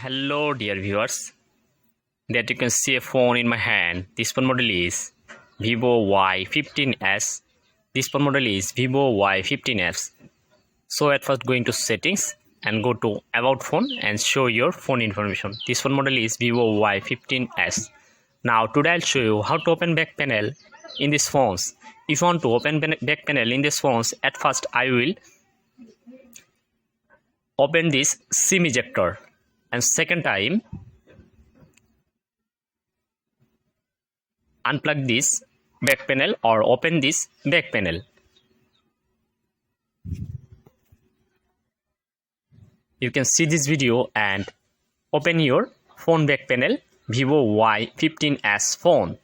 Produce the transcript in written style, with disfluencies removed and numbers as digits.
Hello dear viewers, that you can see a phone in my hand. This phone model is Vivo Y15s. This phone model is Vivo Y15s. So at first go into settings and go to about phone and show your phone information. This phone model is Vivo Y15s. Now today I'll show you how to open back panel in these phones. If you want to open back panel in these phones, at first I will open this SIM ejector, and second time unplug this back panel or open this back panel. You can see this video and open your phone back panel, Vivo Y15s phone.